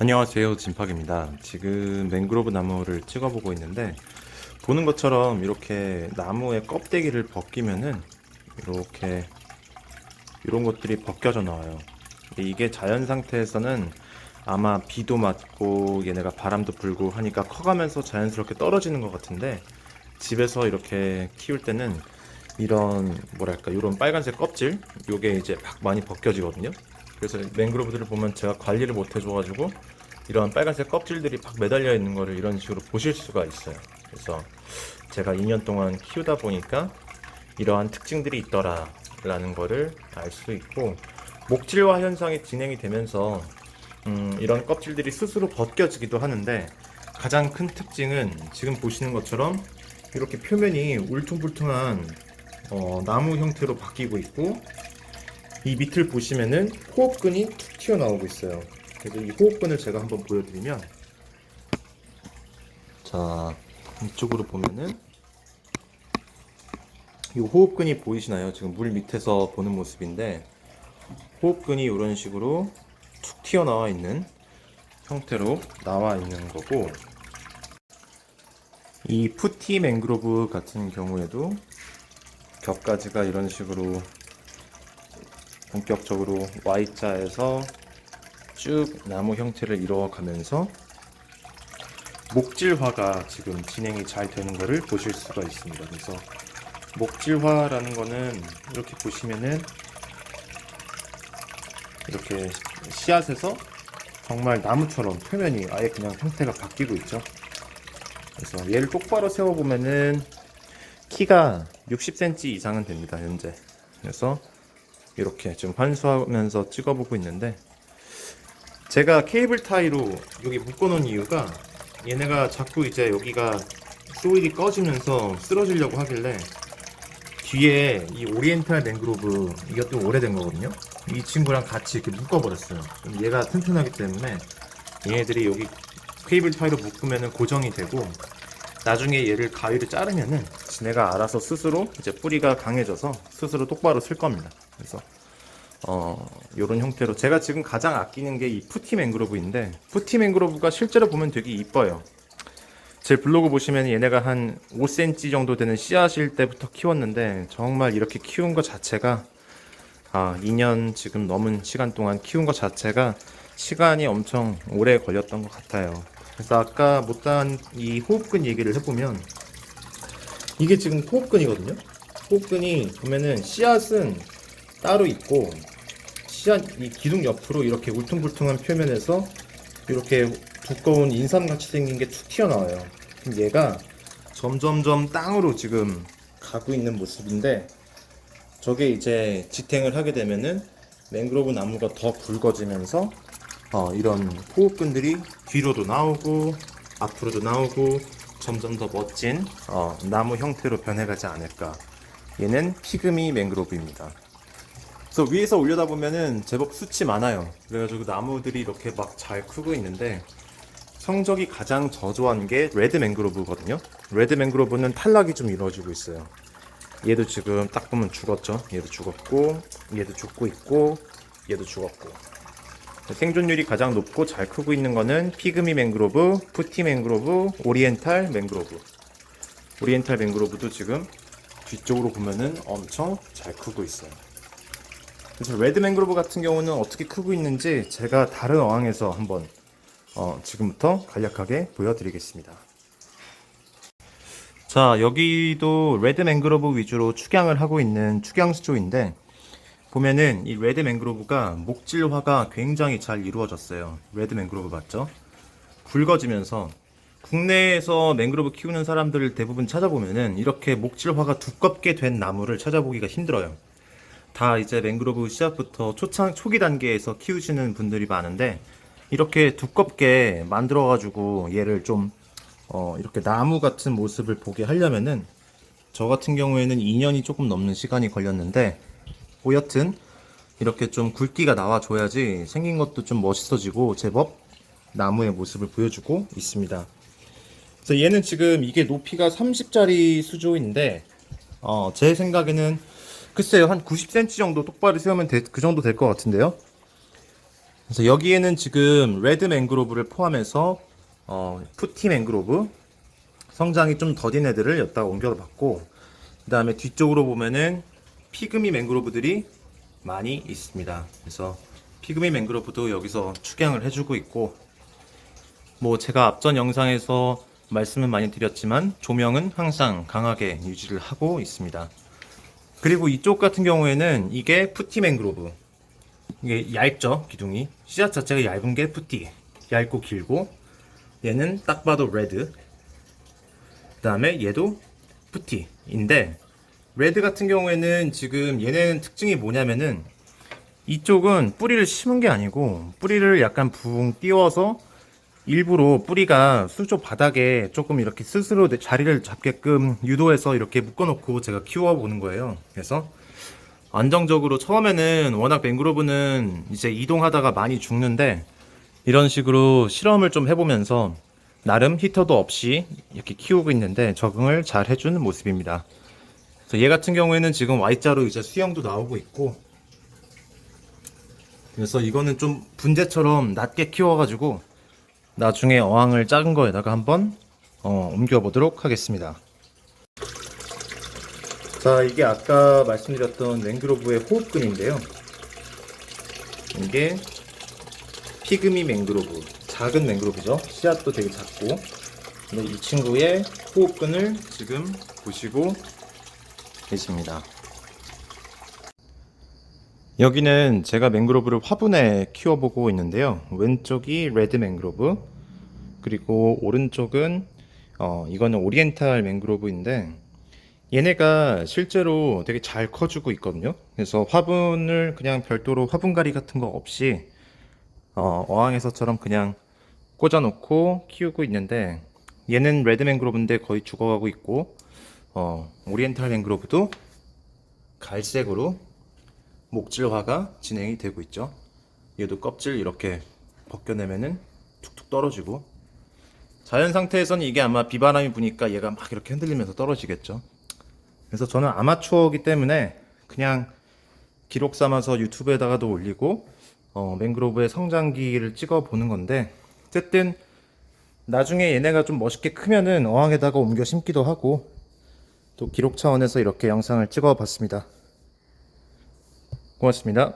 안녕하세요, 진팍입니다. 지금 맹그로브 나무를 찍어보고 있는데, 보는 것처럼 이렇게 나무의 껍데기를 벗기면은 이렇게 이런 것들이 벗겨져 나와요. 근데 이게 자연 상태에서는 아마 비도 맞고 얘네가 바람도 불고 하니까 커가면서 자연스럽게 떨어지는 것 같은데, 집에서 이렇게 키울 때는 이런 뭐랄까 이런 빨간색 껍질 요게 이제 막 많이 벗겨지거든요. 그래서 맹그로브들을 보면 제가 관리를 못 해줘가지고 이런 빨간색 껍질들이 막 매달려 있는 거를 이런 식으로 보실 수가 있어요. 그래서 제가 2년 동안 키우다 보니까 이러한 특징들이 있더라 라는 거를 알 수 있고, 목질화 현상이 진행이 되면서 이런 껍질들이 스스로 벗겨지기도 하는데, 가장 큰 특징은 지금 보시는 것처럼 이렇게 표면이 울퉁불퉁한 나무 형태로 바뀌고 있고, 이 밑을 보시면은 호흡근이 툭 튀어나오고 있어요. 그래서 이 호흡근을 제가 한번 보여드리면, 자, 이쪽으로 보면은 이 호흡근이 보이시나요? 지금 물 밑에서 보는 모습인데, 호흡근이 이런 식으로 툭 튀어나와 있는 형태로 나와 있는 거고, 이 푸티 맹그로브 같은 경우에도 겹가지가 이런 식으로 본격적으로 Y자에서 쭉 나무 형태를 이루어가면서 목질화가 지금 진행이 잘 되는 것을 보실 수가 있습니다. 그래서 목질화라는 거는 이렇게 보시면은 이렇게 씨앗에서 정말 나무처럼 표면이 아예 그냥 형태가 바뀌고 있죠. 그래서 얘를 똑바로 세워보면은 키가 60cm 이상은 됩니다, 현재. 그래서 이렇게 지금 환수하면서 찍어보고 있는데, 제가 케이블 타이로 여기 묶어놓은 이유가 얘네가 자꾸 이제 여기가 소일이 꺼지면서 쓰러지려고 하길래, 뒤에 이 오리엔탈 맹그로브, 이것도 오래된 거거든요. 이 친구랑 같이 이렇게 묶어버렸어요. 얘가 튼튼하기 때문에 얘네들이 여기 케이블 타이로 묶으면 고정이 되고, 나중에 얘를 가위로 자르면은 지네가 알아서 스스로 이제 뿌리가 강해져서 스스로 똑바로 쓸 겁니다. 그래서 요런 형태로 제가 지금 가장 아끼는 게 이 푸티 맹그로브인데, 푸티 맹그로브가 실제로 보면 되게 이뻐요. 제 블로그 보시면 얘네가 한 5cm 정도 되는 씨앗일 때부터 키웠는데, 정말 이렇게 키운 것 자체가 2년 지금 넘은 시간 동안 키운 것 자체가 시간이 엄청 오래 걸렸던 것 같아요. 그래서 아까 못한 이 호흡근 얘기를 해보면, 이게 지금 호흡근이거든요. 호흡근이 보면은 씨앗은 따로 있고, 씨앗 이 기둥 옆으로 이렇게 울퉁불퉁한 표면에서 이렇게 두꺼운 인삼같이 생긴 게 툭 튀어나와요. 그럼 얘가 점점점 땅으로 지금 가고 있는 모습인데, 저게 이제 지탱을 하게 되면은 맹그로브 나무가 더 굵어지면서 이런 호흡근들이 뒤로도 나오고 앞으로도 나오고 점점 더 멋진 나무 형태로 변해가지 않을까. 얘는 피그미 맹그로브입니다. 그래서 위에서 올려다 보면은 제법 숱이 많아요. 그래가지고 나무들이 이렇게 막 잘 크고 있는데, 성적이 가장 저조한 게 레드 맹그로브거든요. 레드 맹그로브는 탈락이 좀 이루어지고 있어요. 얘도 지금 딱 보면 죽었죠. 얘도 죽었고, 얘도 죽고 있고, 얘도 죽었고. 생존율이 가장 높고 잘 크고 있는 거는 피그미 맹그로브, 푸티 맹그로브, 오리엔탈 맹그로브. 오리엔탈 맹그로브도 지금 뒤쪽으로 보면은 엄청 잘 크고 있어요. 그래서 레드 맹그로브 같은 경우는 어떻게 크고 있는지 제가 다른 어항에서 한번 지금부터 간략하게 보여드리겠습니다. 자, 여기도 레드 맹그로브 위주로 축양을 하고 있는 축양수조인데, 보면은 이 레드 맹그로브가 목질화가 굉장히 잘 이루어졌어요. 레드 맹그로브 맞죠? 굵어지면서 국내에서 맹그로브 키우는 사람들 대부분 찾아보면은 이렇게 목질화가 두껍게 된 나무를 찾아보기가 힘들어요. 다 이제 맹그로브 씨앗부터 초기 단계에서 키우시는 분들이 많은데, 이렇게 두껍게 만들어 가지고 얘를 좀 이렇게 나무 같은 모습을 보게 하려면은, 저 같은 경우에는 2년이 조금 넘는 시간이 걸렸는데, 뭐 여튼 이렇게 좀 굵기가 나와줘야지 생긴 것도 좀 멋있어지고 제법 나무의 모습을 보여주고 있습니다. 그래서 얘는 지금 이게 높이가 30짜리 수조인데, 제 생각에는 글쎄요, 한 90cm 정도 똑바로 세우면 그 정도 될 것 같은데요. 그래서 여기에는 지금 레드 맹그로브를 포함해서 푸티 맹그로브 성장이 좀 더딘 애들을 여기다가 옮겨봤고, 그 다음에 뒤쪽으로 보면은 피그미 맹그로브들이 많이 있습니다. 그래서 피그미 맹그로브도 여기서 축양을 해주고 있고, 뭐 제가 앞전 영상에서 말씀을 많이 드렸지만 조명은 항상 강하게 유지를 하고 있습니다. 그리고 이쪽 같은 경우에는 이게 푸티 맹그로브, 이게 얇죠, 기둥이. 씨앗 자체가 얇은 게 푸티, 얇고 길고, 얘는 딱 봐도 레드, 그 다음에 얘도 푸티인데, 레드 같은 경우에는 지금 얘네는 특징이 뭐냐면은 이쪽은 뿌리를 심은 게 아니고 뿌리를 약간 붕 띄워서 일부러 뿌리가 수조 바닥에 조금 이렇게 스스로 자리를 잡게끔 유도해서 이렇게 묶어놓고 제가 키워보는 거예요. 그래서 안정적으로, 처음에는 워낙 맹그로브는 이제 이동하다가 많이 죽는데, 이런 식으로 실험을 좀 해보면서 나름 히터도 없이 이렇게 키우고 있는데 적응을 잘 해주는 모습입니다. 그래서 얘 같은 경우에는 지금 Y자로 이제 수영도 나오고 있고, 그래서 이거는 좀 분재처럼 낮게 키워가지고 나중에 어항을 작은 거에다가 한번 옮겨보도록 하겠습니다. 자, 이게 아까 말씀드렸던 맹그로브의 호흡근인데요. 이게 피그미 맹그로브, 작은 맹그로브죠. 씨앗도 되게 작고. 근데 이 친구의 호흡근을 지금 보시고 계십니다. 여기는 제가 맹그로브를 화분에 키워보고 있는데요. 왼쪽이 레드 맹그로브, 그리고 오른쪽은 이거는 오리엔탈 맹그로브인데, 얘네가 실제로 되게 잘 커주고 있거든요. 그래서 화분을 그냥 별도로 화분가리 같은 거 없이 어항에서처럼 그냥 꽂아놓고 키우고 있는데, 얘는 레드 맹그로브인데 거의 죽어가고 있고, 오리엔탈 맹그로브도 갈색으로 목질화가 진행이 되고 있죠. 얘도 껍질 이렇게 벗겨내면은 툭툭 떨어지고, 자연 상태에서는 이게 아마 비바람이 부니까 얘가 막 이렇게 흔들리면서 떨어지겠죠. 그래서 저는 아마추어이기 때문에 그냥 기록 삼아서 유튜브에다가도 올리고 맹그로브의 성장기를 찍어 보는 건데, 어쨌든 나중에 얘네가 좀 멋있게 크면은 어항에다가 옮겨 심기도 하고, 또 기록 차원에서 이렇게 영상을 찍어 봤습니다. 고맙습니다.